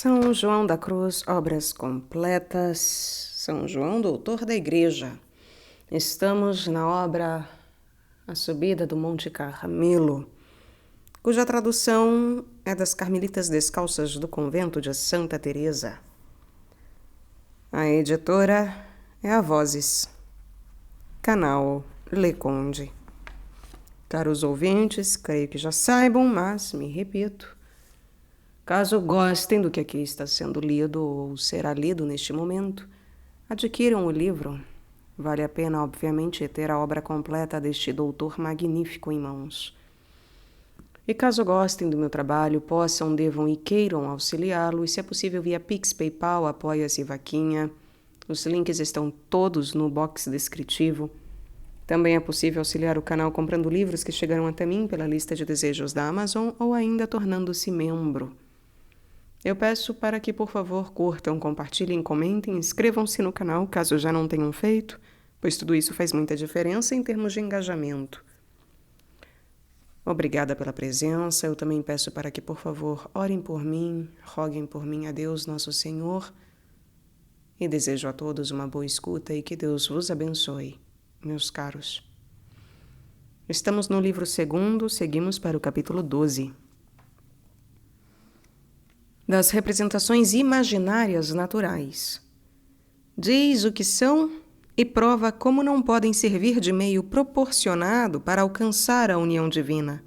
São João da Cruz, obras completas. São João, doutor da Igreja. Estamos na obra A Subida do Monte Carmelo, cuja tradução é das Carmelitas Descalças do Convento de Santa Teresa. A editora é a Vozes, canal Leconde. Caros ouvintes, creio que já saibam, mas me repito. Caso gostem do que aqui está sendo lido ou será lido neste momento, adquiram o livro. Vale a pena, obviamente, ter a obra completa deste doutor magnífico em mãos. E caso gostem do meu trabalho, possam, devam e queiram auxiliá-lo, e se é possível via Pix, PayPal, Apoia-se e Vaquinha. Os links estão todos no box descritivo. Também é possível auxiliar o canal comprando livros que chegaram até mim pela lista de desejos da Amazon ou ainda tornando-se membro. Eu peço para que, por favor, curtam, compartilhem, comentem, inscrevam-se no canal caso já não tenham feito, pois tudo isso faz muita diferença em termos de engajamento. Obrigada pela presença. Eu também peço para que, por favor, orem por mim, roguem por mim a Deus, nosso Senhor, e desejo a todos uma boa escuta e que Deus vos abençoe, meus caros. Estamos no livro 2, seguimos para o capítulo 12. Das representações imaginárias naturais. Diz o que são e prova como não podem servir de meio proporcionado para alcançar a união divina.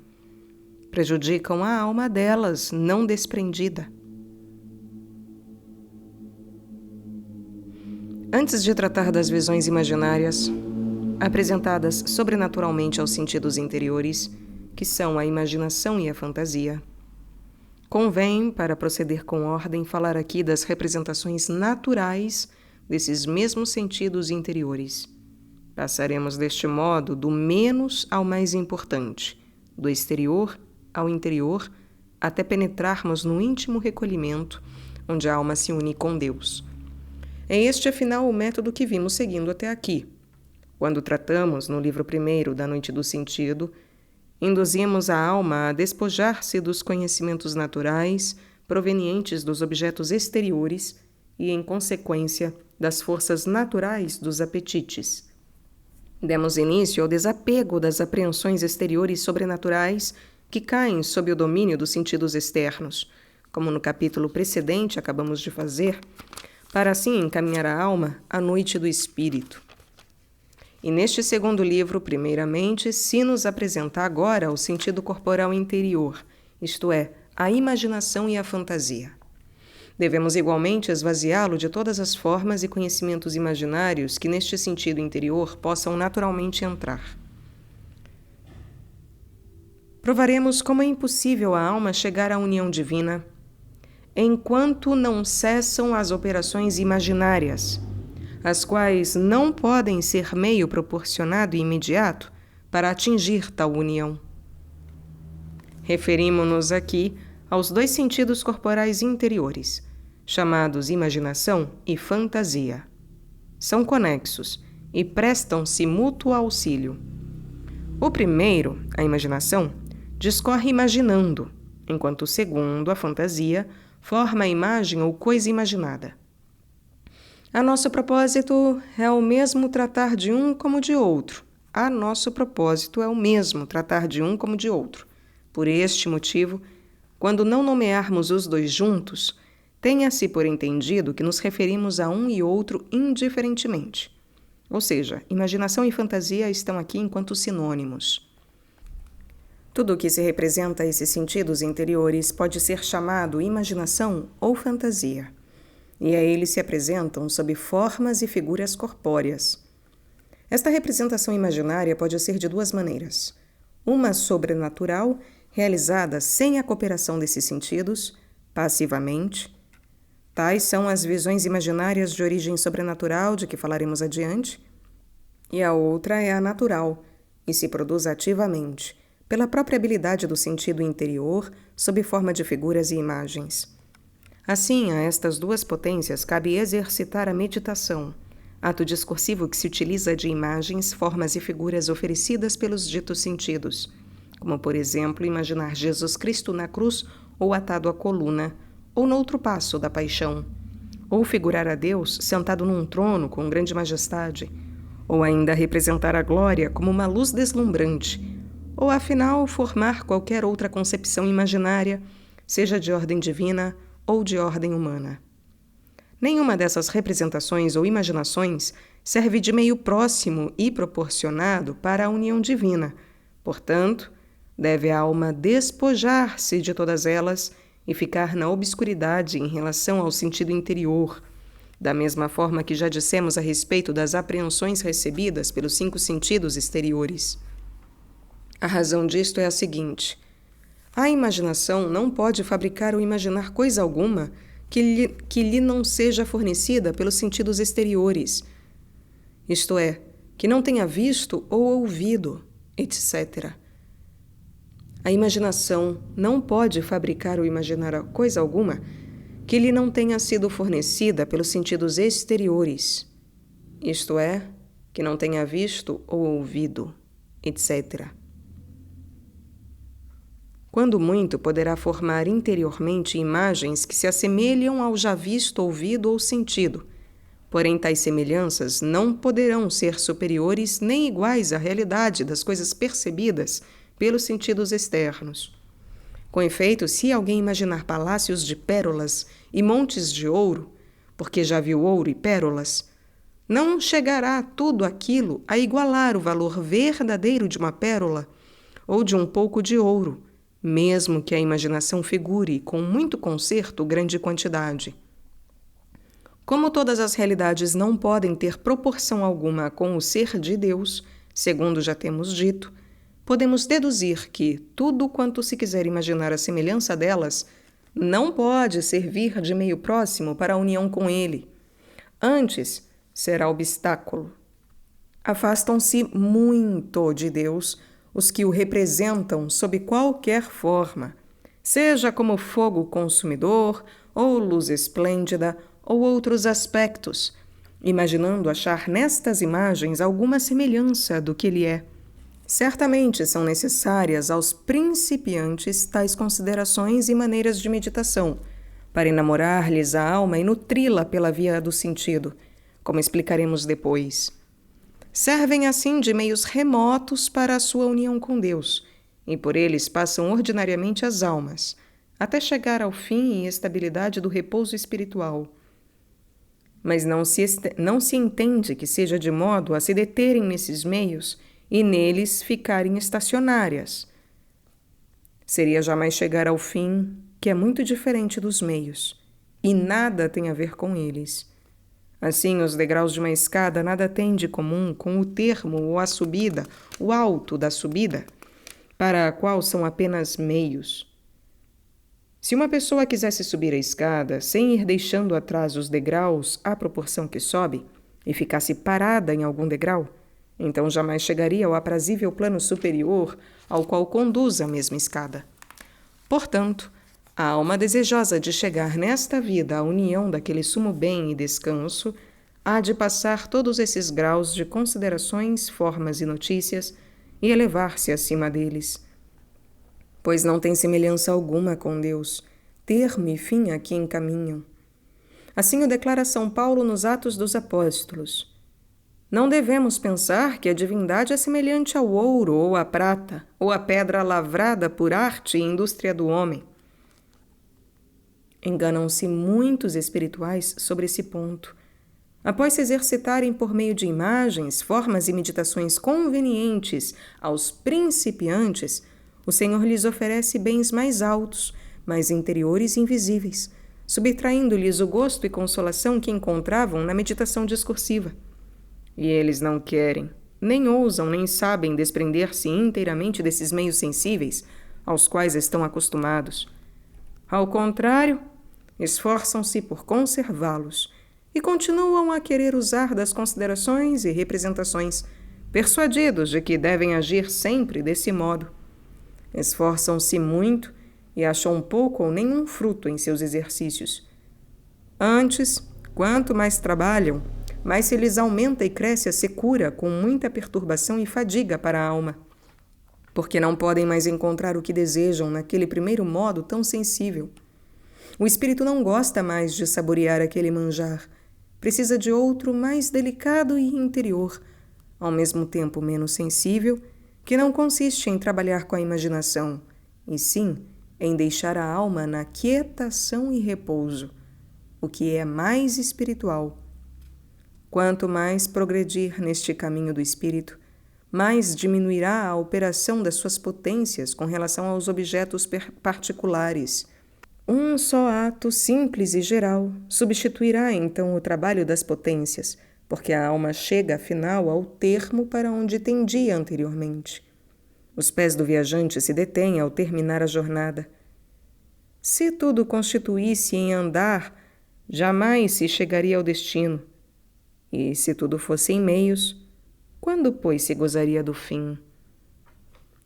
Prejudicam a alma delas, não desprendida. Antes de tratar das visões imaginárias, apresentadas sobrenaturalmente aos sentidos interiores, que são a imaginação e a fantasia, convém, para proceder com ordem, falar aqui das representações naturais desses mesmos sentidos interiores. Passaremos deste modo do menos ao mais importante, do exterior ao interior, até penetrarmos no íntimo recolhimento, onde a alma se une com Deus. É este, afinal, o método que vimos seguindo até aqui. Quando tratamos, no livro 1 da Noite do Sentido, induzimos a alma a despojar-se dos conhecimentos naturais provenientes dos objetos exteriores e, em consequência, das forças naturais dos apetites. Demos início ao desapego das apreensões exteriores sobrenaturais que caem sob o domínio dos sentidos externos, como no capítulo precedente acabamos de fazer, para assim encaminhar a alma à noite do espírito. E neste segundo livro, primeiramente, se nos apresenta agora o sentido corporal interior, isto é, a imaginação e a fantasia. Devemos igualmente esvaziá-lo de todas as formas e conhecimentos imaginários que neste sentido interior possam naturalmente entrar. Provaremos como é impossível à alma chegar à união divina enquanto não cessam as operações imaginárias, as quais não podem ser meio proporcionado e imediato para atingir tal união. Referimo-nos aqui aos dois sentidos corporais interiores, chamados imaginação e fantasia. São conexos e prestam-se mútuo auxílio. O primeiro, a imaginação, discorre imaginando, enquanto o segundo, a fantasia, forma a imagem ou coisa imaginada. A nosso propósito é o mesmo tratar de um como de outro. Por este motivo, quando não nomearmos os dois juntos, tenha-se por entendido que nos referimos a um e outro indiferentemente. Ou seja, imaginação e fantasia estão aqui enquanto sinônimos. Tudo o que se representa a esses sentidos interiores pode ser chamado imaginação ou fantasia. E a eles se apresentam sob formas e figuras corpóreas. Esta representação imaginária pode ser de duas maneiras. Uma sobrenatural, realizada sem a cooperação desses sentidos, passivamente. Tais são as visões imaginárias de origem sobrenatural, de que falaremos adiante. E a outra é a natural, e se produz ativamente, pela própria habilidade do sentido interior, sob forma de figuras e imagens. Assim, a estas duas potências cabe exercitar a meditação, ato discursivo que se utiliza de imagens, formas e figuras oferecidas pelos ditos sentidos, como, por exemplo, imaginar Jesus Cristo na cruz ou atado à coluna, ou noutro passo da paixão, ou figurar a Deus sentado num trono com grande majestade, ou ainda representar a glória como uma luz deslumbrante, ou afinal formar qualquer outra concepção imaginária, seja de ordem divina ou de ordem humana. Nenhuma dessas representações ou imaginações serve de meio próximo e proporcionado para a união divina. Portanto, deve a alma despojar-se de todas elas e ficar na obscuridade em relação ao sentido interior, da mesma forma que já dissemos a respeito das apreensões recebidas pelos 5 sentidos exteriores. A razão disto é a seguinte: a imaginação não pode fabricar ou imaginar coisa alguma que lhe não seja fornecida pelos sentidos exteriores, isto é, que não tenha visto ou ouvido, etc. A imaginação não pode fabricar ou imaginar coisa alguma que lhe não tenha sido fornecida pelos sentidos exteriores, isto é, que não tenha visto ou ouvido, etc. Quando muito, poderá formar interiormente imagens que se assemelham ao já visto, ouvido ou sentido. Porém, tais semelhanças não poderão ser superiores nem iguais à realidade das coisas percebidas pelos sentidos externos. Com efeito, se alguém imaginar palácios de pérolas e montes de ouro, porque já viu ouro e pérolas, não chegará tudo aquilo a igualar o valor verdadeiro de uma pérola ou de um pouco de ouro, mesmo que a imaginação figure com muito concerto grande quantidade. Como todas as realidades não podem ter proporção alguma com o ser de Deus, segundo já temos dito, podemos deduzir que tudo quanto se quiser imaginar a semelhança delas não pode servir de meio próximo para a união com Ele. Antes, será obstáculo. Afastam-se muito de Deus os que o representam sob qualquer forma, seja como fogo consumidor, ou luz esplêndida, ou outros aspectos, imaginando achar nestas imagens alguma semelhança do que ele é. Certamente são necessárias aos principiantes tais considerações e maneiras de meditação, para enamorar-lhes a alma e nutri-la pela via do sentido, como explicaremos depois. Servem assim de meios remotos para a sua união com Deus, e por eles passam ordinariamente as almas, até chegar ao fim e estabilidade do repouso espiritual. Mas não se entende que seja de modo a se deterem nesses meios e neles ficarem estacionárias. Seria jamais chegar ao fim, que é muito diferente dos meios, e nada tem a ver com eles. Assim, os degraus de uma escada nada têm de comum com o termo ou a subida, o alto da subida, para a qual são apenas meios. Se uma pessoa quisesse subir a escada sem ir deixando atrás os degraus à proporção que sobe, e ficasse parada em algum degrau, então jamais chegaria ao aprazível plano superior ao qual conduz a mesma escada. Portanto, a alma desejosa de chegar nesta vida à união daquele sumo bem e descanso há de passar todos esses graus de considerações, formas e notícias e elevar-se acima deles. Pois não tem semelhança alguma com Deus, termo e fim a que encaminham. Assim o declara São Paulo nos Atos dos Apóstolos. Não devemos pensar que a divindade é semelhante ao ouro ou à prata, ou à pedra lavrada por arte e indústria do homem. Enganam-se muitos espirituais sobre esse ponto. Após se exercitarem por meio de imagens, formas e meditações convenientes aos principiantes, o Senhor lhes oferece bens mais altos, mais interiores e invisíveis, subtraindo-lhes o gosto e consolação que encontravam na meditação discursiva. E eles não querem, nem ousam, nem sabem desprender-se inteiramente desses meios sensíveis aos quais estão acostumados. Ao contrário, esforçam-se por conservá-los e continuam a querer usar das considerações e representações, persuadidos de que devem agir sempre desse modo. Esforçam-se muito e acham pouco ou nenhum fruto em seus exercícios. Antes, quanto mais trabalham, mais se lhes aumenta e cresce a secura com muita perturbação e fadiga para a alma, porque não podem mais encontrar o que desejam naquele primeiro modo tão sensível. O espírito não gosta mais de saborear aquele manjar. Precisa de outro mais delicado e interior, ao mesmo tempo menos sensível, que não consiste em trabalhar com a imaginação, e sim em deixar a alma na quietação e repouso, o que é mais espiritual. Quanto mais progredir neste caminho do espírito, mais diminuirá a operação das suas potências com relação aos objetos particulares. Um só ato simples e geral substituirá então o trabalho das potências, porque a alma chega, afinal, ao termo para onde tendia anteriormente. Os pés do viajante se detêm ao terminar a jornada. Se tudo constituísse em andar, jamais se chegaria ao destino. E se tudo fosse em meios, quando, pois, se gozaria do fim?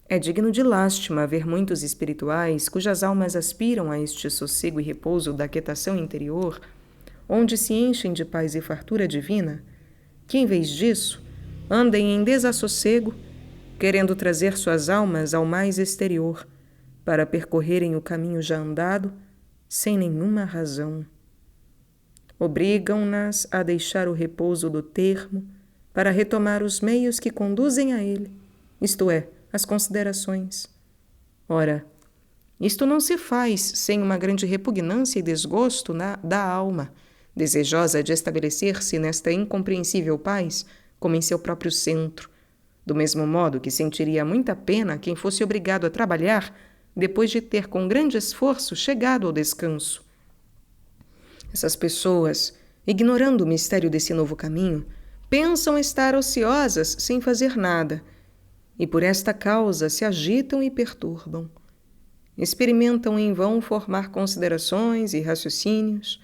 É digno de lástima ver muitos espirituais cujas almas aspiram a este sossego e repouso da quietação interior, onde se enchem de paz e fartura divina, que, em vez disso, andem em desassossego, querendo trazer suas almas ao mais exterior, para percorrerem o caminho já andado, sem nenhuma razão. Obrigam-nas a deixar o repouso do termo para retomar os meios que conduzem a ele, isto é, as considerações. Ora, isto não se faz sem uma grande repugnância e desgosto da alma, desejosa de estabelecer-se nesta incompreensível paz, como em seu próprio centro, do mesmo modo que sentiria muita pena quem fosse obrigado a trabalhar depois de ter com grande esforço chegado ao descanso. Essas pessoas, ignorando o mistério desse novo caminho, pensam estar ociosas sem fazer nada, e por esta causa se agitam e perturbam. Experimentam em vão formar considerações e raciocínios,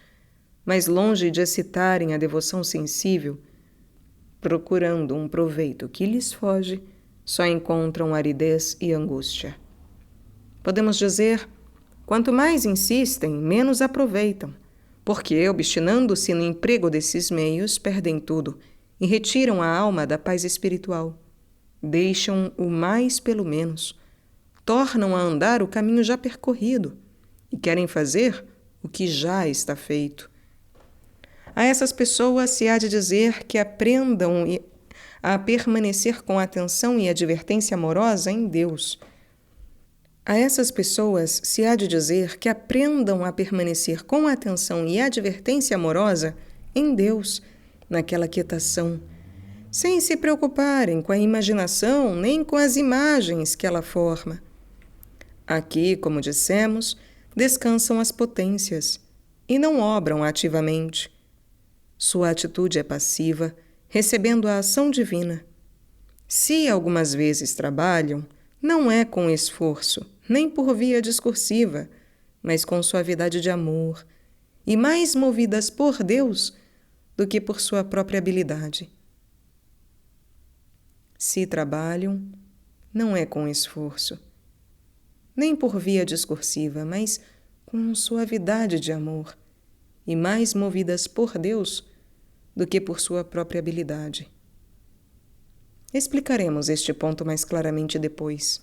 mas longe de excitarem a devoção sensível, procurando um proveito que lhes foge, só encontram aridez e angústia. Podemos dizer, quanto mais insistem, menos aproveitam, porque, obstinando-se no emprego desses meios, perdem tudo e retiram a alma da paz espiritual. Deixam o mais pelo menos, tornam a andar o caminho já percorrido e querem fazer o que já está feito. A essas pessoas se há de dizer que aprendam a permanecer com atenção e advertência amorosa em Deus. A essas pessoas se há de dizer que aprendam a permanecer com atenção e advertência amorosa em Deus, naquela quietação, sem se preocuparem com a imaginação nem com as imagens que ela forma. Aqui, como dissemos, descansam as potências e não obram ativamente. Sua atitude é passiva, recebendo a ação divina. Se algumas vezes trabalham, não é com esforço, nem por via discursiva, mas com suavidade de amor, e mais movidas por Deus do que por sua própria habilidade. Se trabalham, não é com esforço, nem por via discursiva, mas com suavidade de amor, e mais movidas por Deus do que por sua própria habilidade. Explicaremos este ponto mais claramente depois.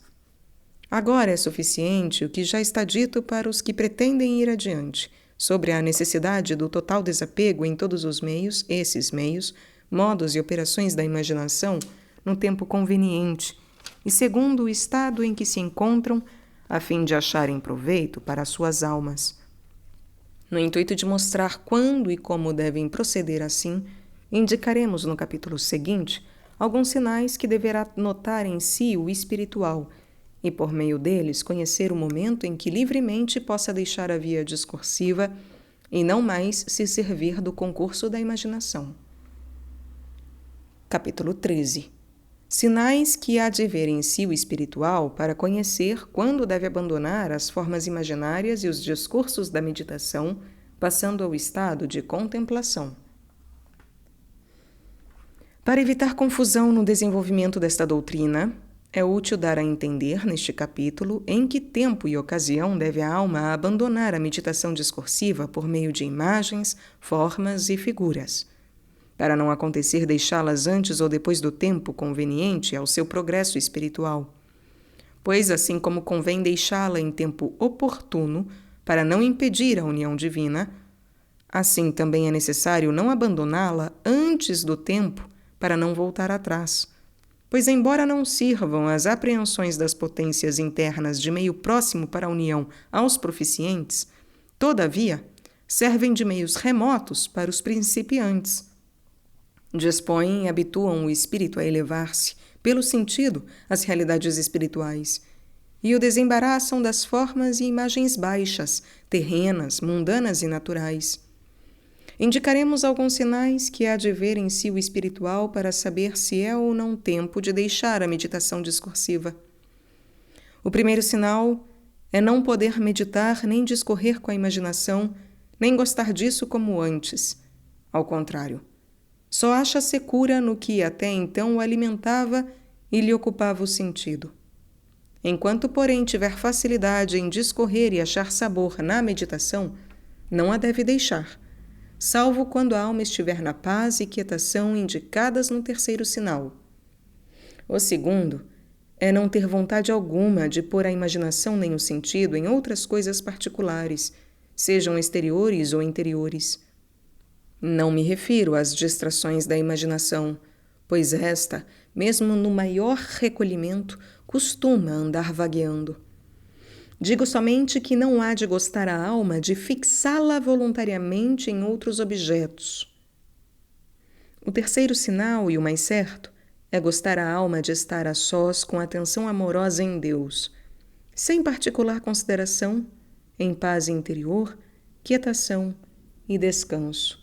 Agora é suficiente o que já está dito para os que pretendem ir adiante, sobre a necessidade do total desapego em todos os meios, esses meios, modos e operações da imaginação, no tempo conveniente e segundo o estado em que se encontram, a fim de acharem proveito para as suas almas. No intuito de mostrar quando e como devem proceder assim, indicaremos no capítulo seguinte alguns sinais que deverá notar em si o espiritual e, por meio deles, conhecer o momento em que livremente possa deixar a via discursiva e não mais se servir do concurso da imaginação. Capítulo 13. Sinais que há de ver em si o espiritual para conhecer quando deve abandonar as formas imaginárias e os discursos da meditação, passando ao estado de contemplação. Para evitar confusão no desenvolvimento desta doutrina, é útil dar a entender, neste capítulo, em que tempo e ocasião deve a alma abandonar a meditação discursiva por meio de imagens, formas e figuras, para não acontecer deixá-las antes ou depois do tempo conveniente ao seu progresso espiritual. Pois, assim como convém deixá-la em tempo oportuno, para não impedir a união divina, assim também é necessário não abandoná-la antes do tempo para não voltar atrás. Pois, embora não sirvam as apreensões das potências internas de meio próximo para a união aos proficientes, todavia, servem de meios remotos para os principiantes. Dispõem e habituam o espírito a elevar-se, pelo sentido, às realidades espirituais, e o desembaraçam das formas e imagens baixas, terrenas, mundanas e naturais. Indicaremos alguns sinais que há de ver em si o espiritual para saber se é ou não tempo de deixar a meditação discursiva. O primeiro sinal é não poder meditar nem discorrer com a imaginação, nem gostar disso como antes. Ao contrário, só acha secura no que até então o alimentava e lhe ocupava o sentido. Enquanto, porém, tiver facilidade em discorrer e achar sabor na meditação, não a deve deixar, salvo quando a alma estiver na paz e quietação indicadas no terceiro sinal. O segundo é não ter vontade alguma de pôr a imaginação nem o sentido em outras coisas particulares, sejam exteriores ou interiores. Não me refiro às distrações da imaginação, pois esta, mesmo no maior recolhimento, costuma andar vagueando. Digo somente que não há de gostar a alma de fixá-la voluntariamente em outros objetos. O terceiro sinal, e o mais certo, é gostar a alma de estar a sós com atenção amorosa em Deus, sem particular consideração, em paz interior, quietação e descanso,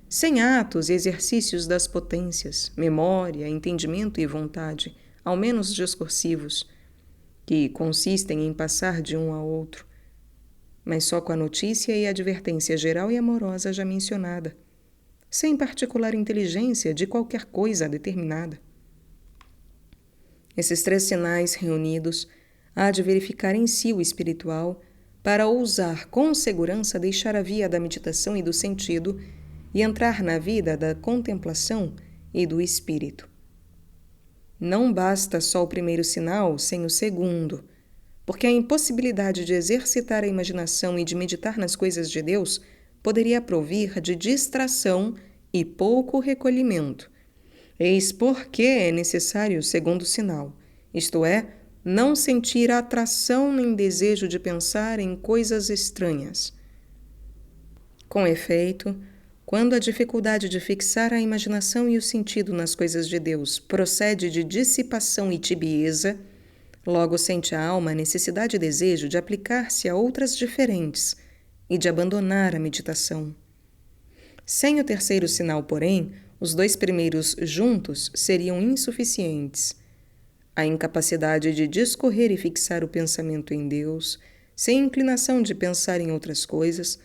sem atos e exercícios das potências, memória, entendimento e vontade, ao menos discursivos, que consistem em passar de um ao outro, mas só com a notícia e a advertência geral e amorosa já mencionada, sem particular inteligência de qualquer coisa determinada. Esses três sinais reunidos há de verificar em si o espiritual para ousar com segurança deixar a via da meditação e do sentido e entrar na vida da contemplação e do espírito. Não basta só o primeiro sinal sem o segundo, porque a impossibilidade de exercitar a imaginação e de meditar nas coisas de Deus poderia provir de distração e pouco recolhimento. Eis porque é necessário o segundo sinal, isto é, não sentir atração nem desejo de pensar em coisas estranhas. Com efeito, quando a dificuldade de fixar a imaginação e o sentido nas coisas de Deus procede de dissipação e tibieza, logo sente a alma a necessidade e desejo de aplicar-se a outras diferentes e de abandonar a meditação. Sem o terceiro sinal, porém, os dois primeiros juntos seriam insuficientes. A incapacidade de discorrer e fixar o pensamento em Deus, sem inclinação de pensar em outras coisas,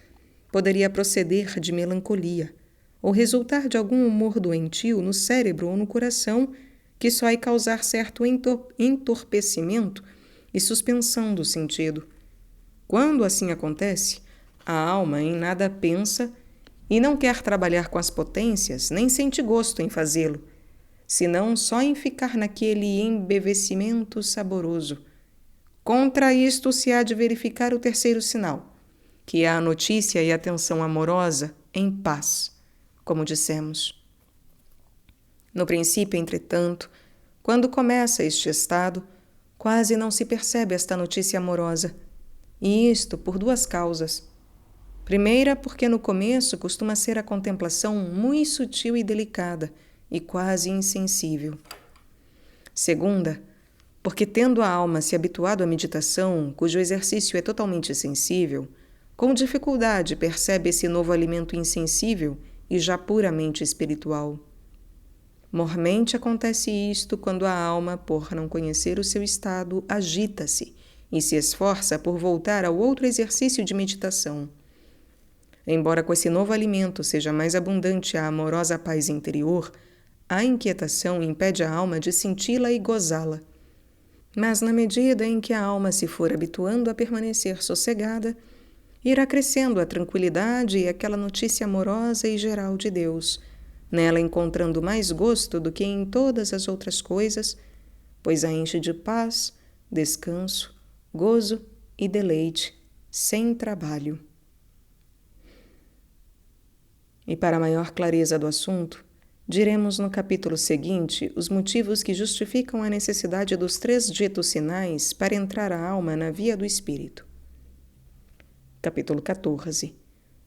poderia proceder de melancolia, ou resultar de algum humor doentio no cérebro ou no coração, que só vai causar certo entorpecimento e suspensão do sentido. Quando assim acontece, a alma em nada pensa e não quer trabalhar com as potências, nem sente gosto em fazê-lo, senão só em ficar naquele embevecimento saboroso. Contra isto se há de verificar o terceiro sinal, que é a notícia e atenção amorosa em paz, como dissemos. No princípio, entretanto, quando começa este estado, quase não se percebe esta notícia amorosa, e isto por duas causas. Primeira, porque no começo costuma ser a contemplação muito sutil e delicada, e quase insensível. Segunda, porque tendo a alma se habituado à meditação, cujo exercício é totalmente sensível, com dificuldade percebe esse novo alimento insensível e já puramente espiritual. Mormente acontece isto quando a alma, por não conhecer o seu estado, agita-se e se esforça por voltar ao outro exercício de meditação. Embora com esse novo alimento seja mais abundante a amorosa paz interior, a inquietação impede a alma de senti-la e gozá-la. Mas na medida em que a alma se for habituando a permanecer sossegada, irá crescendo a tranquilidade e aquela notícia amorosa e geral de Deus, nela encontrando mais gosto do que em todas as outras coisas, pois a enche de paz, descanso, gozo e deleite, sem trabalho. E para maior clareza do assunto, diremos no capítulo seguinte os motivos que justificam a necessidade dos 3 ditos sinais para entrar a alma na via do Espírito. Capítulo 14.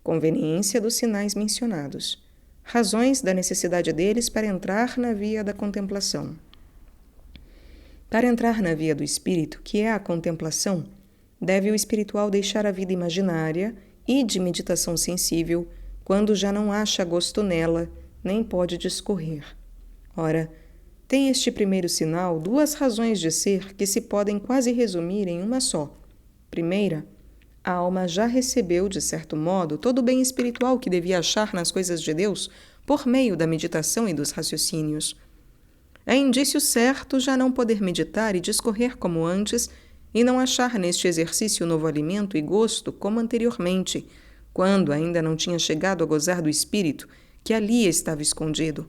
Conveniência dos sinais mencionados. Razões da necessidade deles para entrar na via da contemplação. Para entrar na via do Espírito, que é a contemplação, deve o espiritual deixar a vida imaginária e de meditação sensível quando já não acha gosto nela, nem pode discorrer. Ora, tem este primeiro sinal 2 razões de ser que se podem quase resumir em uma só. Primeira, a alma já recebeu, de certo modo, todo o bem espiritual que devia achar nas coisas de Deus por meio da meditação e dos raciocínios. É indício certo já não poder meditar e discorrer como antes e não achar neste exercício novo alimento e gosto como anteriormente, quando ainda não tinha chegado a gozar do espírito que ali estava escondido.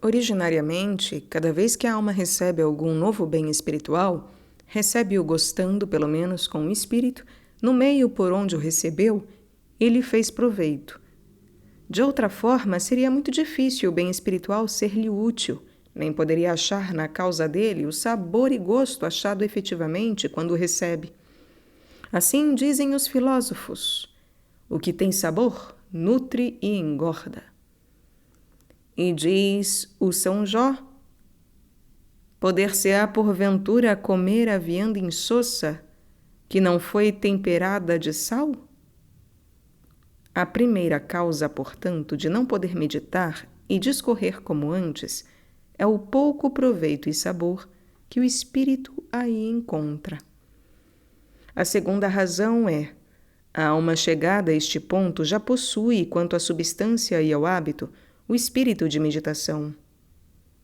Originariamente, cada vez que a alma recebe algum novo bem espiritual, recebe-o gostando, pelo menos com o espírito, no meio por onde o recebeu, e lhe fez proveito. De outra forma, seria muito difícil o bem espiritual ser-lhe útil, nem poderia achar na causa dele o sabor e gosto achado efetivamente quando o recebe. Assim dizem os filósofos: o que tem sabor, nutre e engorda. E diz o São Jó: poder-se-á porventura comer a vianda insossa, que não foi temperada de sal? A primeira causa, portanto, de não poder meditar e discorrer como antes, é o pouco proveito e sabor que o espírito aí encontra. A segunda razão é: a alma chegada a este ponto já possui, quanto à substância e ao hábito, o espírito de meditação.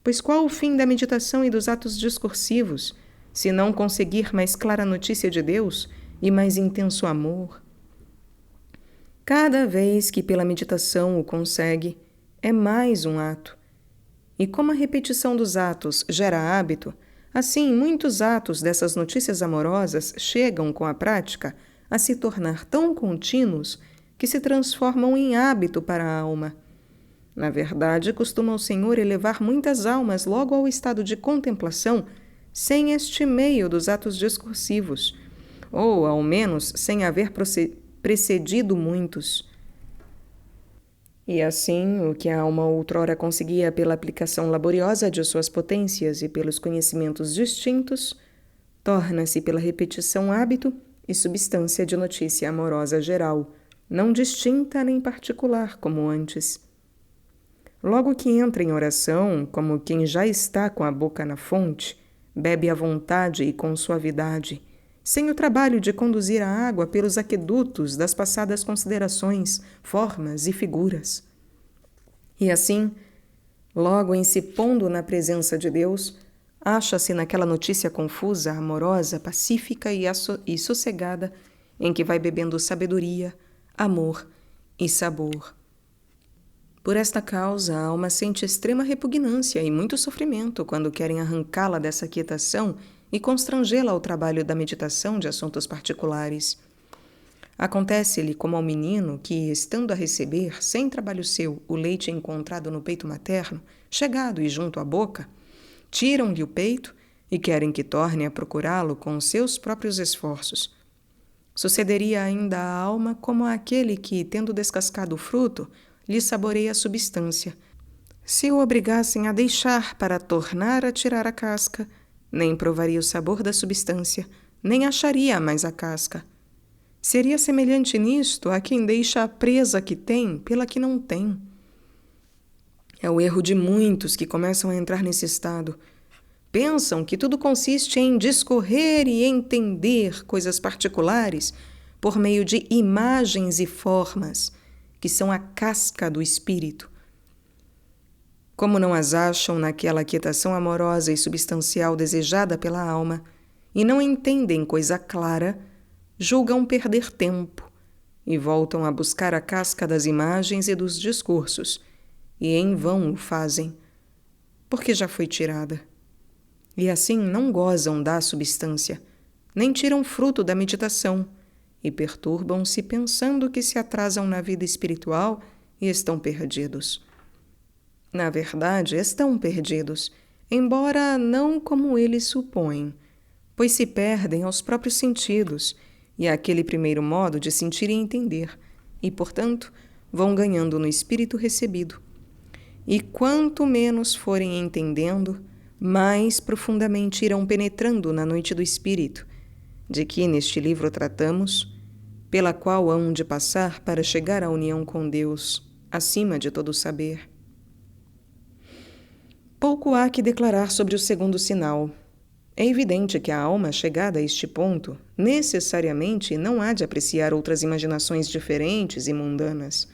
Pois qual o fim da meditação e dos atos discursivos, se não conseguir mais clara notícia de Deus e mais intenso amor? Cada vez que pela meditação o consegue, é mais um ato. E como a repetição dos atos gera hábito, assim muitos atos dessas notícias amorosas chegam com a prática a se tornar tão contínuos que se transformam em hábito para a alma. Na verdade, costuma o Senhor elevar muitas almas logo ao estado de contemplação sem este meio dos atos discursivos, ou, ao menos, sem haver precedido muitos. E assim, o que a alma outrora conseguia pela aplicação laboriosa de suas potências e pelos conhecimentos distintos, torna-se pela repetição hábito e substância de notícia amorosa geral, não distinta nem particular como antes. Logo que entra em oração, como quem já está com a boca na fonte, bebe à vontade e com suavidade, sem o trabalho de conduzir a água pelos aquedutos das passadas considerações, formas e figuras. E assim, logo em se pondo na presença de Deus, acha-se naquela notícia confusa, amorosa, pacífica e sossegada, em que vai bebendo sabedoria, amor e sabor. Por esta causa, a alma sente extrema repugnância e muito sofrimento quando querem arrancá-la dessa quietação e constrangê-la ao trabalho da meditação de assuntos particulares. Acontece-lhe como ao menino que, estando a receber, sem trabalho seu, o leite encontrado no peito materno, chegado e junto à boca, tiram-lhe o peito e querem que torne a procurá-lo com os seus próprios esforços. Sucederia ainda à alma como àquele que, tendo descascado o fruto, lhe saboreia a substância. Se o obrigassem a deixar para tornar a tirar a casca, nem provaria o sabor da substância, nem acharia mais a casca. Seria semelhante nisto a quem deixa a presa que tem pela que não tem. É o erro de muitos que começam a entrar nesse estado. Pensam que tudo consiste em discorrer e entender coisas particulares por meio de imagens e formas, que são a casca do espírito. Como não as acham naquela quietação amorosa e substancial desejada pela alma, e não entendem coisa clara, julgam perder tempo e voltam a buscar a casca das imagens e dos discursos, e em vão o fazem, porque já foi tirada. E assim não gozam da substância, nem tiram fruto da meditação, e perturbam-se pensando que se atrasam na vida espiritual e estão perdidos. Na verdade, estão perdidos, embora não como eles supõem, pois se perdem aos próprios sentidos e àquele primeiro modo de sentir e entender, e, portanto, vão ganhando no espírito recebido. E quanto menos forem entendendo, mais profundamente irão penetrando na noite do espírito, de que neste livro tratamos, pela qual hão de passar para chegar à união com Deus, acima de todo saber. Pouco há que declarar sobre o segundo sinal. É evidente que a alma, chegada a este ponto, necessariamente não há de apreciar outras imaginações diferentes e mundanas,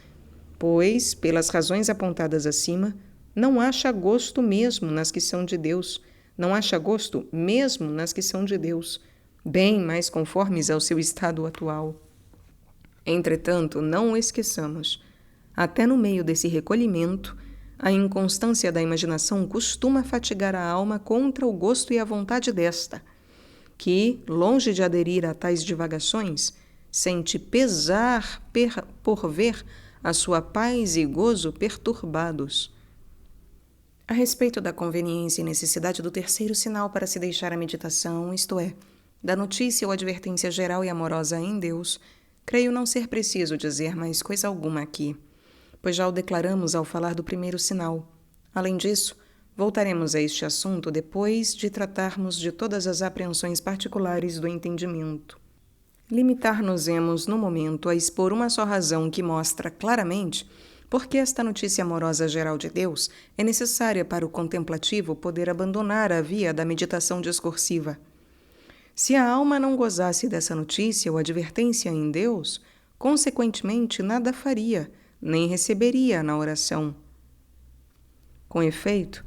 pois, pelas razões apontadas acima, não acha gosto mesmo nas que são de Deus, bem mais conformes ao seu estado atual. Entretanto, não o esqueçamos, até no meio desse recolhimento, a inconstância da imaginação costuma fatigar a alma contra o gosto e a vontade desta, que, longe de aderir a tais divagações, sente pesar por ver a sua paz e gozo perturbados. A respeito da conveniência e necessidade do terceiro sinal para se deixar a meditação, isto é, da notícia ou advertência geral e amorosa em Deus, creio não ser preciso dizer mais coisa alguma aqui, pois já o declaramos ao falar do primeiro sinal. Além disso, voltaremos a este assunto depois de tratarmos de todas as apreensões particulares do entendimento. Limitar-nos-emos, no momento, a expor uma só razão que mostra claramente porque esta notícia amorosa geral de Deus é necessária para o contemplativo poder abandonar a via da meditação discursiva. Se a alma não gozasse dessa notícia ou advertência em Deus, consequentemente nada faria, nem receberia na oração. Com efeito,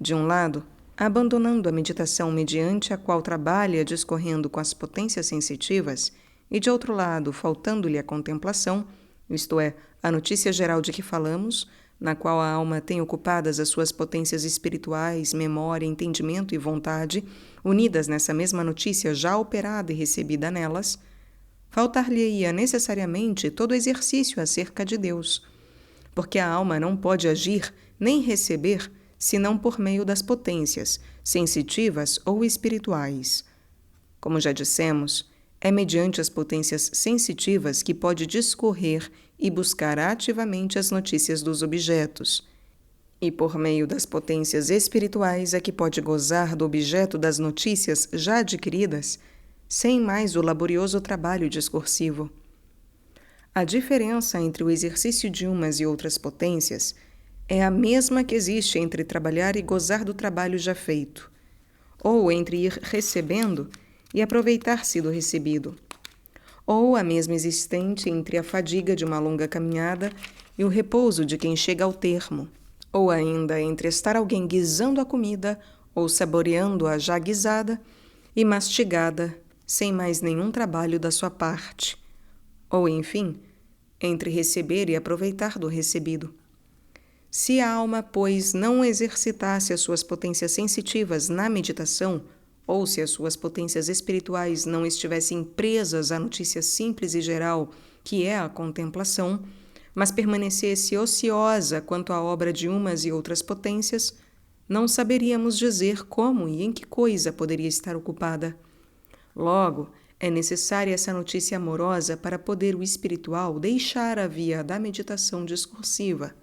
de um lado, abandonando a meditação mediante a qual trabalha discorrendo com as potências sensitivas, e de outro lado, faltando-lhe a contemplação, isto é, a notícia geral de que falamos, na qual a alma tem ocupadas as suas potências espirituais, memória, entendimento e vontade, unidas nessa mesma notícia já operada e recebida nelas, faltar-lhe-ia necessariamente todo exercício acerca de Deus, porque a alma não pode agir nem receber senão por meio das potências, sensitivas ou espirituais. Como já dissemos, é mediante as potências sensitivas que pode discorrer e buscar ativamente as notícias dos objetos, e por meio das potências espirituais é que pode gozar do objeto das notícias já adquiridas, sem mais o laborioso trabalho discursivo. A diferença entre o exercício de umas e outras potências é a mesma que existe entre trabalhar e gozar do trabalho já feito, ou entre ir recebendo e aproveitar-se do recebido, ou a mesma existente entre a fadiga de uma longa caminhada e o repouso de quem chega ao termo, ou ainda entre estar alguém guisando a comida ou saboreando-a já guisada e mastigada, sem mais nenhum trabalho da sua parte, ou, enfim, entre receber e aproveitar do recebido. Se a alma, pois, não exercitasse as suas potências sensitivas na meditação, ou se as suas potências espirituais não estivessem presas à notícia simples e geral, que é a contemplação, mas permanecesse ociosa quanto à obra de umas e outras potências, não saberíamos dizer como e em que coisa poderia estar ocupada. Logo, é necessária essa notícia amorosa para poder o espiritual deixar a via da meditação discursiva.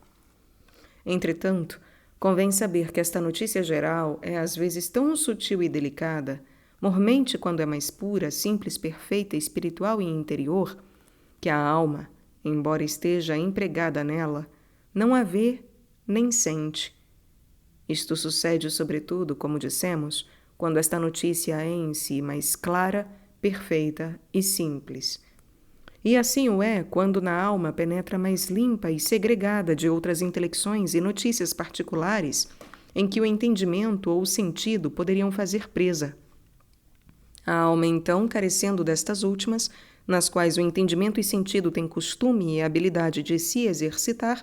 Entretanto, convém saber que esta notícia geral é às vezes tão sutil e delicada, mormente quando é mais pura, simples, perfeita, espiritual e interior, que a alma, embora esteja empregada nela, não a vê nem sente. Isto sucede, sobretudo, como dissemos, quando esta notícia é em si mais clara, perfeita e simples. E assim o é quando na alma penetra mais limpa e segregada de outras intelecções e notícias particulares em que o entendimento ou o sentido poderiam fazer presa. A alma, então, carecendo destas últimas, nas quais o entendimento e sentido têm costume e habilidade de se exercitar,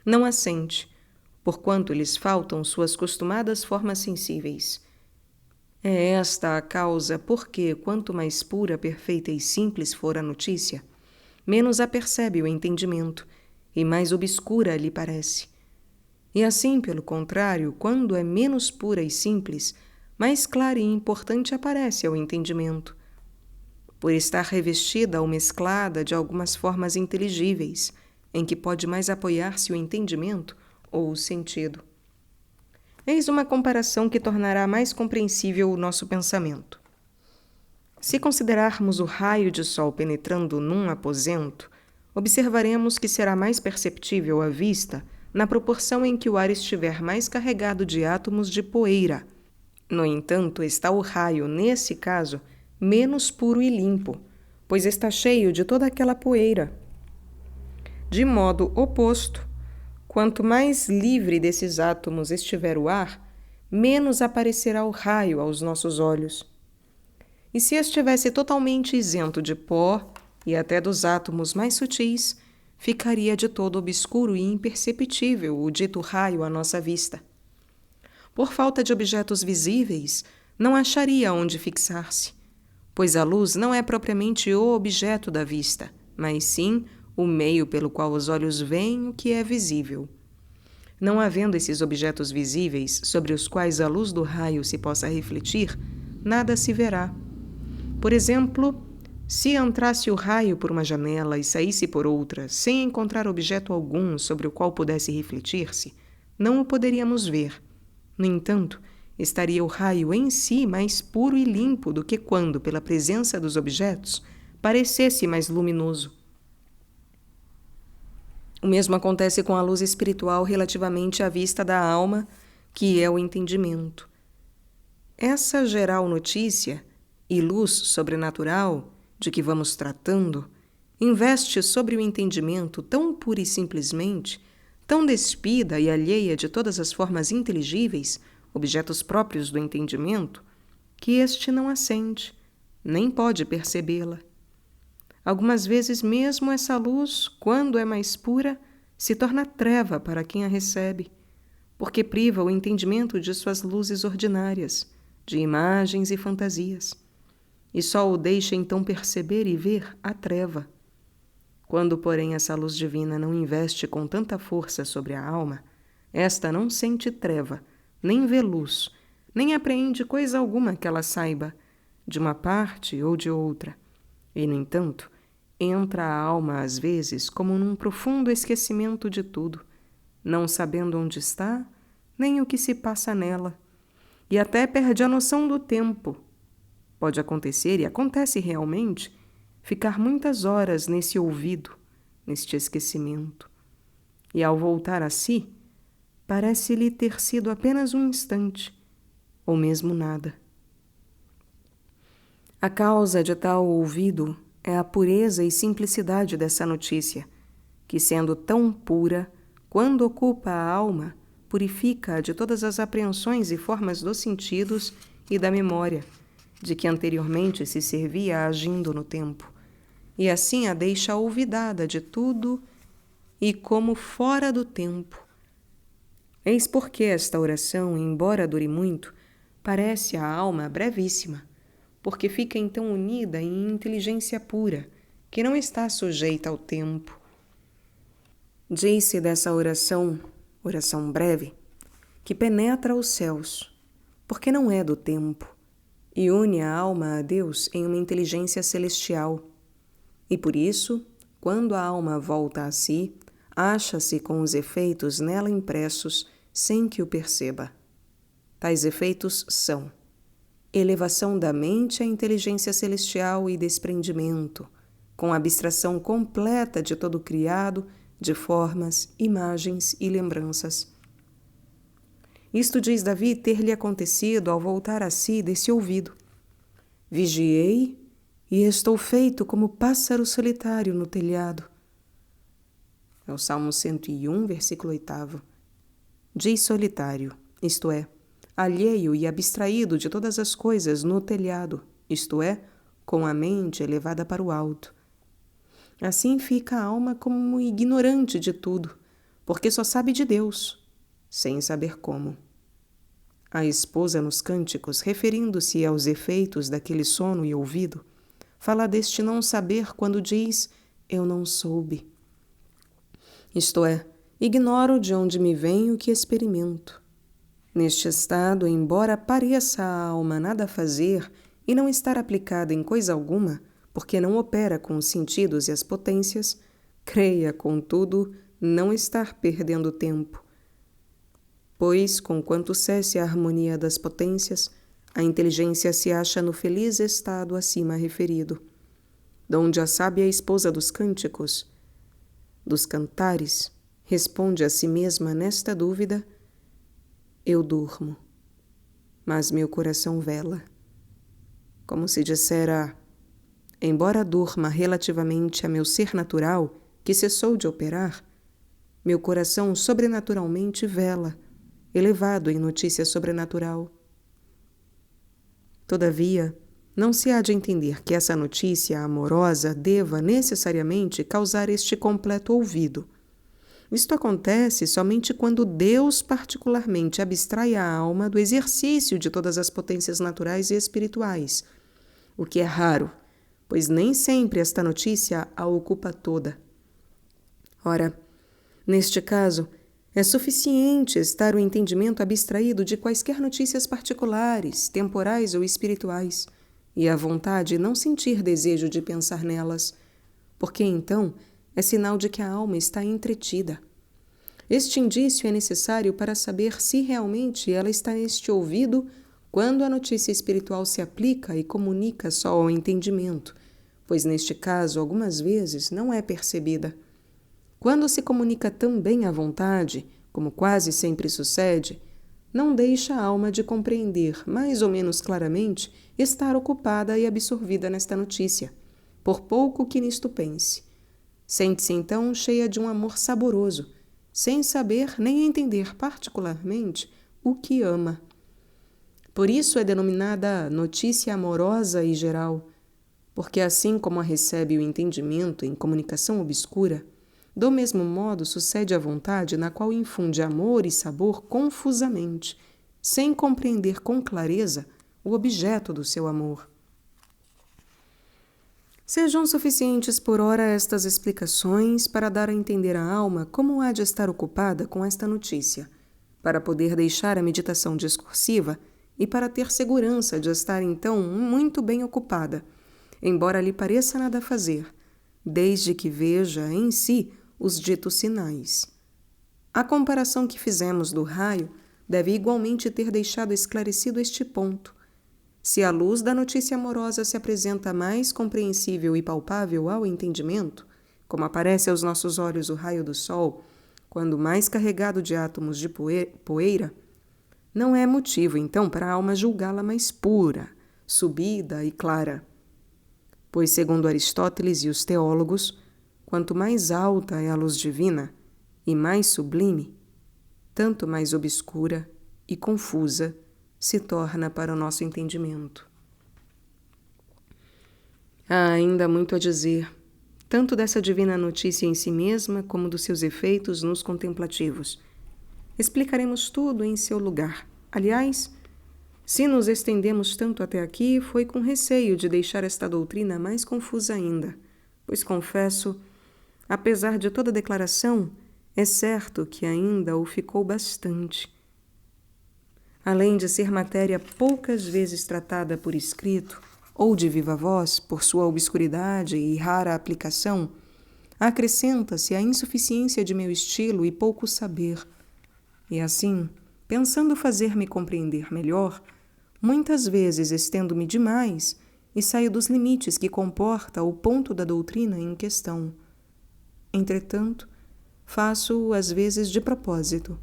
não a sente, porquanto lhes faltam suas costumadas formas sensíveis. É esta a causa porque, quanto mais pura, perfeita e simples for a notícia, menos a percebe o entendimento e mais obscura lhe parece. E assim, pelo contrário, quando é menos pura e simples, mais clara e importante aparece ao entendimento, por estar revestida ou mesclada de algumas formas inteligíveis, em que pode mais apoiar-se o entendimento ou o sentido. Eis uma comparação que tornará mais compreensível o nosso pensamento. Se considerarmos o raio de sol penetrando num aposento, observaremos que será mais perceptível à vista na proporção em que o ar estiver mais carregado de átomos de poeira. No entanto, está o raio, nesse caso, menos puro e limpo, pois está cheio de toda aquela poeira. De modo oposto, quanto mais livre desses átomos estiver o ar, menos aparecerá o raio aos nossos olhos. E se estivesse totalmente isento de pó e até dos átomos mais sutis, ficaria de todo obscuro e imperceptível o dito raio à nossa vista. Por falta de objetos visíveis, não acharia onde fixar-se, pois a luz não é propriamente o objeto da vista, mas sim o meio pelo qual os olhos veem o que é visível. Não havendo esses objetos visíveis sobre os quais a luz do raio se possa refletir, nada se verá. Por exemplo, se entrasse o raio por uma janela e saísse por outra, sem encontrar objeto algum sobre o qual pudesse refletir-se, não o poderíamos ver. No entanto, estaria o raio em si mais puro e limpo do que quando, pela presença dos objetos, parecesse mais luminoso. O mesmo acontece com a luz espiritual relativamente à vista da alma, que é o entendimento. Essa geral notícia e luz sobrenatural de que vamos tratando investe sobre o entendimento tão pura e simplesmente, tão despida e alheia de todas as formas inteligíveis, objetos próprios do entendimento, que este não a sente, nem pode percebê-la. Algumas vezes mesmo essa luz, quando é mais pura, se torna treva para quem a recebe, porque priva o entendimento de suas luzes ordinárias, de imagens e fantasias, e só o deixa então perceber e ver a treva. Quando, porém, essa luz divina não investe com tanta força sobre a alma, esta não sente treva, nem vê luz, nem apreende coisa alguma que ela saiba, de uma parte ou de outra. E, no entanto, entra a alma às vezes como num profundo esquecimento de tudo, não sabendo onde está, nem o que se passa nela, e até perde a noção do tempo. Pode acontecer, e acontece realmente, ficar muitas horas nesse ouvido, neste esquecimento. E ao voltar a si, parece-lhe ter sido apenas um instante, ou mesmo nada. A causa de tal ouvido é a pureza e simplicidade dessa notícia, que, sendo tão pura, quando ocupa a alma, purifica-a de todas as apreensões e formas dos sentidos e da memória, de que anteriormente se servia agindo no tempo, e assim a deixa olvidada de tudo e como fora do tempo. Eis porque esta oração, embora dure muito, parece à alma brevíssima, porque fica então unida em inteligência pura, que não está sujeita ao tempo. Diz-se dessa oração, oração breve, que penetra os céus, porque não é do tempo, e une a alma a Deus em uma inteligência celestial. E por isso, quando a alma volta a si, acha-se com os efeitos nela impressos sem que o perceba. Tais efeitos são elevação da mente à inteligência celestial e desprendimento, com abstração completa de todo o criado, de formas, imagens e lembranças. Isto diz Davi ter-lhe acontecido ao voltar a si desse ouvido. Vigiei e estou feito como pássaro solitário no telhado. É o Salmo 101, versículo 8. Diz solitário, isto é, alheio e abstraído de todas as coisas no telhado, isto é, com a mente elevada para o alto. Assim fica a alma como ignorante de tudo, porque só sabe de Deus, sem saber como. a esposa nos cânticos, referindo-se aos efeitos daquele sono e ouvido, fala deste não saber quando diz: eu não soube. Isto é, ignoro de onde me vem o que experimento. Neste estado, embora pareça a alma nada fazer e não estar aplicada em coisa alguma, porque não opera com os sentidos e as potências, creia, contudo, não estar perdendo tempo. Pois, conquanto cesse a harmonia das potências, a inteligência se acha no feliz estado acima referido, donde a sábia esposa dos cânticos, dos cantares, responde a si mesma nesta dúvida: eu durmo, mas meu coração vela. Como se dissera: embora durma relativamente a meu ser natural, que cessou de operar, meu coração sobrenaturalmente vela, elevado em notícia sobrenatural. Todavia, não se há de entender que essa notícia amorosa deva necessariamente causar este completo ouvido. Isto acontece somente quando Deus particularmente abstrai a alma do exercício de todas as potências naturais e espirituais, o que é raro, pois nem sempre esta notícia a ocupa toda. Ora, neste caso, é suficiente estar o entendimento abstraído de quaisquer notícias particulares, temporais ou espirituais, e a vontade não sentir desejo de pensar nelas, porque então é sinal de que a alma está entretida. Este indício é necessário para saber se realmente ela está neste ouvido quando a notícia espiritual se aplica e comunica só ao entendimento, pois neste caso algumas vezes não é percebida. Quando se comunica também à vontade, como quase sempre sucede, não deixa a alma de compreender mais ou menos claramente estar ocupada e absorvida nesta notícia, por pouco que nisto pense. Sente-se então cheia de um amor saboroso, sem saber nem entender particularmente o que ama. Por isso é denominada notícia amorosa e geral, porque assim como a recebe o entendimento em comunicação obscura, do mesmo modo sucede a vontade na qual infunde amor e sabor confusamente, sem compreender com clareza o objeto do seu amor. Sejam suficientes por ora estas explicações para dar a entender à alma como há de estar ocupada com esta notícia, para poder deixar a meditação discursiva e para ter segurança de estar então muito bem ocupada, embora lhe pareça nada fazer, desde que veja em si os ditos sinais. A comparação que fizemos do raio deve igualmente ter deixado esclarecido este ponto. Se a luz da notícia amorosa se apresenta mais compreensível e palpável ao entendimento, como aparece aos nossos olhos o raio do sol, quando mais carregado de átomos de poeira, não é motivo, então, para a alma julgá-la mais pura, subida e clara. Pois, segundo Aristóteles e os teólogos, quanto mais alta é a luz divina e mais sublime, tanto mais obscura e confusa se torna para o nosso entendimento. Há ainda muito a dizer, tanto dessa divina notícia em si mesma como dos seus efeitos nos contemplativos. Explicaremos tudo em seu lugar. Aliás, se nos estendemos tanto até aqui, foi com receio de deixar esta doutrina mais confusa ainda, pois confesso, apesar de toda declaração, é certo que ainda o ficou bastante. Além de ser matéria poucas vezes tratada por escrito, ou de viva voz, por sua obscuridade e rara aplicação, acrescenta-se a insuficiência de meu estilo e pouco saber. E assim, pensando fazer-me compreender melhor, muitas vezes estendo-me demais e saio dos limites que comporta o ponto da doutrina em questão. Entretanto, faço-o às vezes de propósito,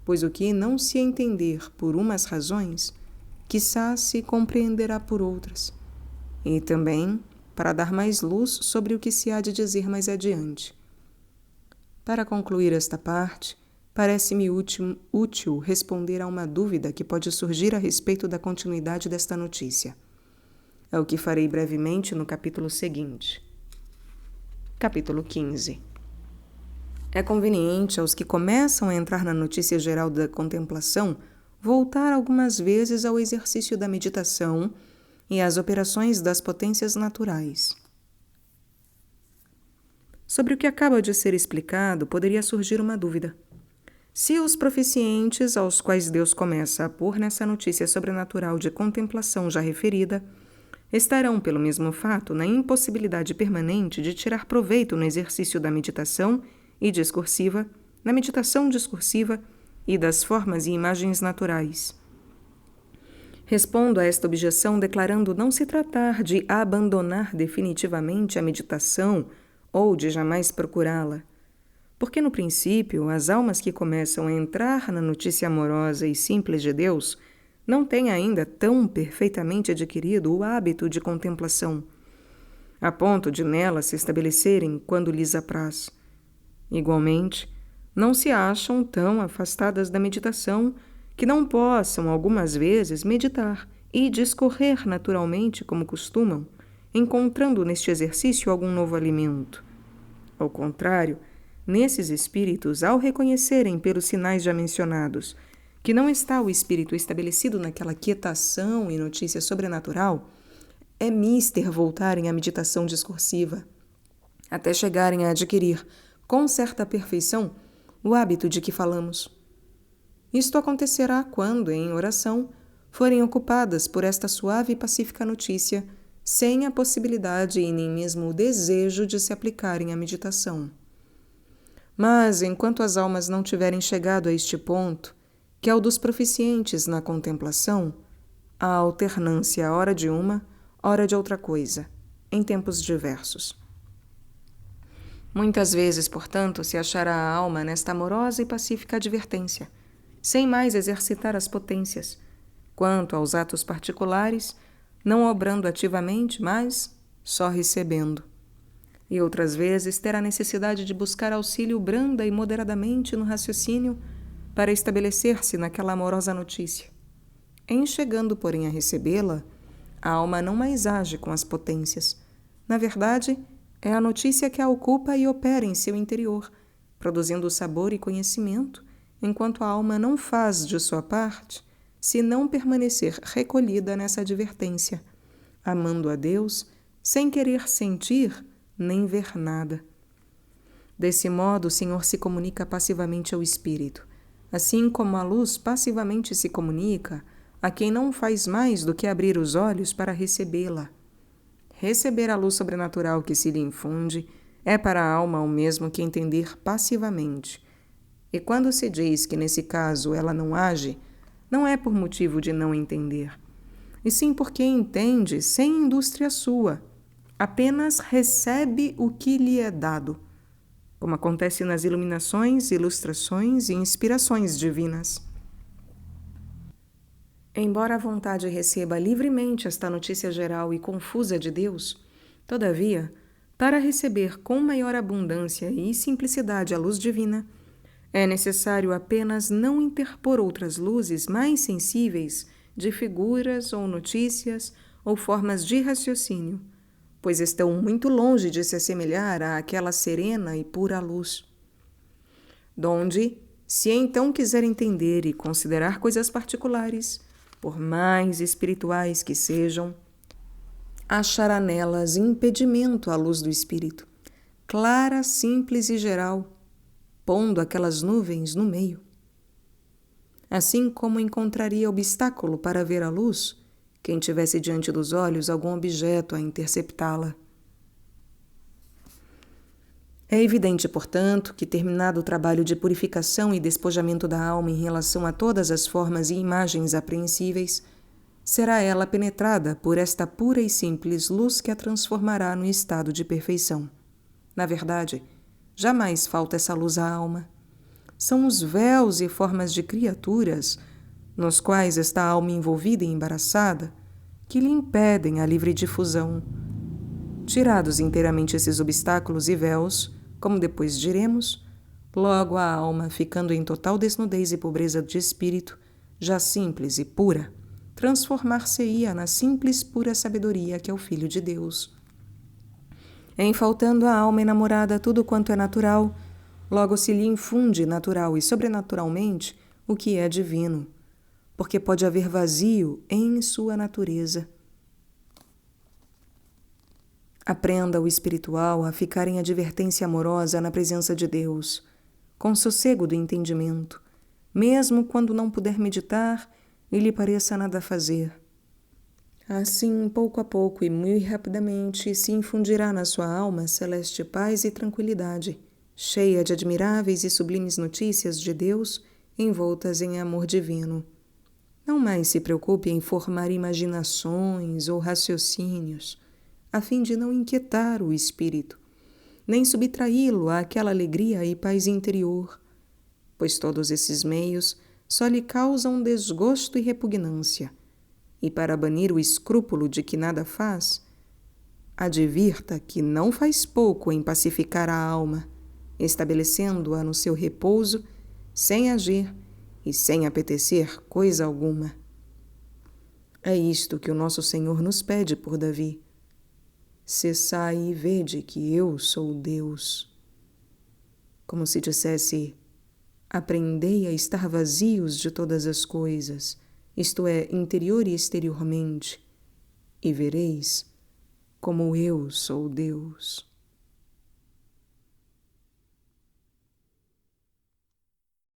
pois o que não se entender por umas razões, quiçá se compreenderá por outras, e também para dar mais luz sobre o que se há de dizer mais adiante. Para concluir esta parte, parece-me útil responder a uma dúvida que pode surgir a respeito da continuidade desta notícia. É o que farei brevemente no capítulo seguinte. Capítulo 15. É conveniente aos que começam a entrar na notícia geral da contemplação voltar algumas vezes ao exercício da meditação e às operações das potências naturais. Sobre o que acaba de ser explicado, poderia surgir uma dúvida. Se os proficientes aos quais Deus começa a pôr nessa notícia sobrenatural de contemplação já referida, estarão, pelo mesmo fato, na impossibilidade permanente de tirar proveito no exercício da meditação discursiva e das formas e imagens naturais. Respondo a esta objeção declarando não se tratar de abandonar definitivamente a meditação ou de jamais procurá-la, porque no princípio as almas que começam a entrar na notícia amorosa e simples de Deus não têm ainda tão perfeitamente adquirido o hábito de contemplação, a ponto de nela se estabelecerem quando lhes apraz. Igualmente, não se acham tão afastadas da meditação que não possam algumas vezes meditar e discorrer naturalmente como costumam, encontrando neste exercício algum novo alimento. Ao contrário, nesses espíritos, ao reconhecerem pelos sinais já mencionados que não está o espírito estabelecido naquela quietação e notícia sobrenatural, é mister voltarem à meditação discursiva, até chegarem a adquirir, com certa perfeição, o hábito de que falamos. Isto acontecerá quando, em oração, forem ocupadas por esta suave e pacífica notícia, sem a possibilidade e nem mesmo o desejo de se aplicarem à meditação. Mas, enquanto as almas não tiverem chegado a este ponto, que é o dos proficientes na contemplação, há alternância ora de uma, ora de outra coisa, em tempos diversos. Muitas vezes, portanto, se achará a alma nesta amorosa e pacífica advertência, sem mais exercitar as potências, quanto aos atos particulares, não obrando ativamente, mas só recebendo. E outras vezes terá necessidade de buscar auxílio branda e moderadamente no raciocínio para estabelecer-se naquela amorosa notícia. Em chegando, porém, a recebê-la, a alma não mais age com as potências. Na verdade, é a notícia que a ocupa e opera em seu interior, produzindo sabor e conhecimento, enquanto a alma não faz de sua parte, se não permanecer recolhida nessa advertência, amando a Deus, sem querer sentir nem ver nada. Desse modo, o Senhor se comunica passivamente ao Espírito, assim como a luz passivamente se comunica a quem não faz mais do que abrir os olhos para recebê-la. Receber a luz sobrenatural que se lhe infunde é para a alma o mesmo que entender passivamente. E quando se diz que nesse caso ela não age, não é por motivo de não entender, e sim porque entende sem indústria sua, apenas recebe o que lhe é dado, como acontece nas iluminações, ilustrações e inspirações divinas. Embora a vontade receba livremente esta notícia geral e confusa de Deus, todavia, para receber com maior abundância e simplicidade a luz divina, é necessário apenas não interpor outras luzes mais sensíveis de figuras ou notícias ou formas de raciocínio, pois estão muito longe de se assemelhar àquela serena e pura luz. Donde, se então quiser entender e considerar coisas particulares, por mais espirituais que sejam, achará nelas impedimento à luz do Espírito, clara, simples e geral, pondo aquelas nuvens no meio. Assim como encontraria obstáculo para ver a luz, quem tivesse diante dos olhos algum objeto a interceptá-la. É evidente, portanto, que terminado o trabalho de purificação e despojamento da alma em relação a todas as formas e imagens apreensíveis, será ela penetrada por esta pura e simples luz que a transformará no estado de perfeição. Na verdade, jamais falta essa luz à alma. São os véus e formas de criaturas, nos quais está a alma envolvida e embaraçada, que lhe impedem a livre difusão. Tirados inteiramente esses obstáculos e véus, como depois diremos, logo a alma, ficando em total desnudez e pobreza de espírito, já simples e pura, transformar-se-ia na simples pura sabedoria que é o Filho de Deus. Em faltando à alma enamorada tudo quanto é natural, logo se lhe infunde natural e sobrenaturalmente o que é divino, porque pode haver vazio em sua natureza. Aprenda o espiritual a ficar em advertência amorosa na presença de Deus, com sossego do entendimento, mesmo quando não puder meditar e lhe pareça nada a fazer. Assim, pouco a pouco e muito rapidamente, se infundirá na sua alma celeste paz e tranquilidade, cheia de admiráveis e sublimes notícias de Deus envoltas em amor divino. Não mais se preocupe em formar imaginações ou raciocínios, a fim de não inquietar o espírito, nem subtraí-lo àquela alegria e paz interior, pois todos esses meios só lhe causam desgosto e repugnância. E para banir o escrúpulo de que nada faz, advirta que não faz pouco em pacificar a alma, estabelecendo-a no seu repouso, sem agir e sem apetecer coisa alguma. É isto que o nosso Senhor nos pede por Davi. Cessai e vede que eu sou Deus. Como se dissesse, aprendei a estar vazios de todas as coisas, isto é, interior e exteriormente, e vereis como eu sou Deus.